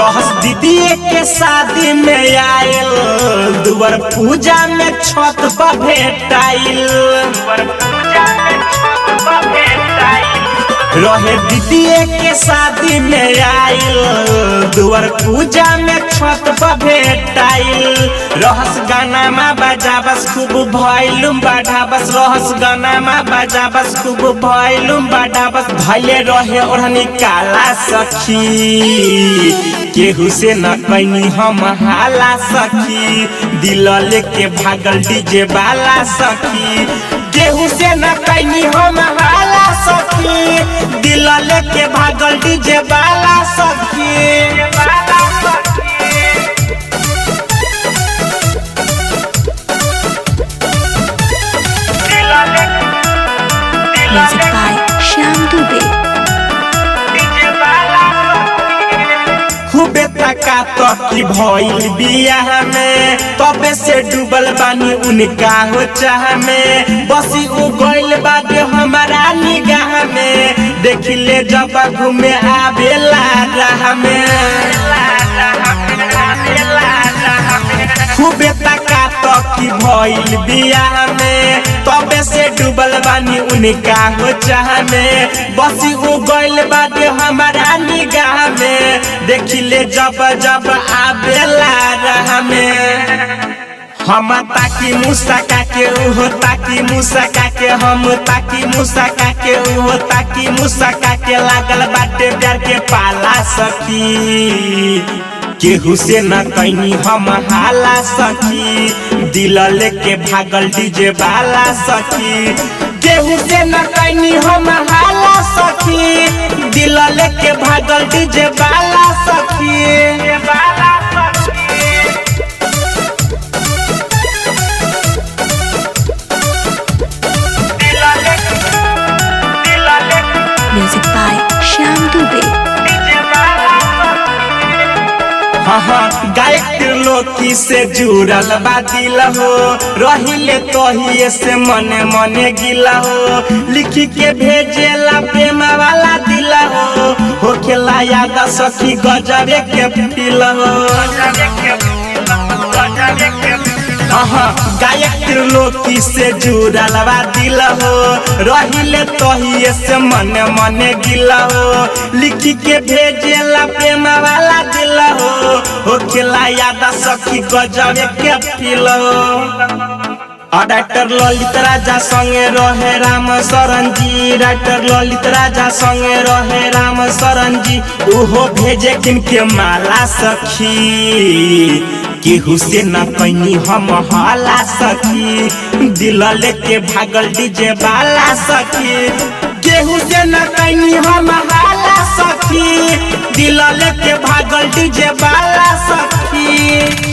रहस दीदी के शादी में आयल, दुआर पूजा में छत पर भेटाइल। रहे दीदी के शादी में आयल, दुआर पूजा में छत पर भेटाइल। रहस गाना में बजाबस खूब भइलुम बढ़ाबस, रहस गाना में बजाबस खूब भइलुम बढ़ाबस। भले रहे ओढ़नी काला सखी, केहू से न कैनी हम हाला सखी। दिल लेके भागल डीजे वाला सखी, केहू से न कैनी हम हाला सखी। दिल लेके भागल डीजे वाला सखी। Music by Shyam Dubey. खूबे तका तकी भइल बियाह में, तबे से डूबल बानी उनका हो चाह में। बसी उ गइल बाटे हमारा निगाह में, देखिले जब घूमे आवेला राह में। खूबे तका तकी भइल बियाह में, तबे से डूबल बानी उनका हो चाह में। बसी उ गइल बाटे हमारा निगाह में, देखिले जब जब आवेला राह में। हम ताकी मुस्का के उहो ताकी मुस्का के, हम ताकी मुस्का के उहो ताकी मुस्का के। लागल बाटे प्यार के पाला सखी, केहू से न कैनी हम हाला सखी। दिल लेके भागल डीजे वाला सखी, केहू से न कैनी हम हाला सखी। दिल लेके भागल डीजे वाला सखी। Music by Shyam Dubey. हाँ गायक त्रिलोकी से जुड़ल बा दिल हो, रहिले तोहिए से मने मने गिला हो। लिखी के भेजेला प्रेम वाला दिल हो, होखेला याद सखी गजबे के फील हो। गायक त्रिलोकी से जुड़ल बा दिल हो, रहिले तोहिए से मने मने गिला हो। लिखी के भेजेला प्रेम वाला दिल हो, होखेला याद सखी गजबे के फील हो। राइटर ललित राजा संगे रहे राम शरण जी, राइटर ललित राजा संगे रहे राम शरण जी। उहो भेजे किनके माला सखी, केहू से न कैनी हम हाला सखी। दिल लेके भागल डीजे वाला सखी, केहू से न कैनी हम हाला सखी। दिल लेके भागल डीजे वाला सखी।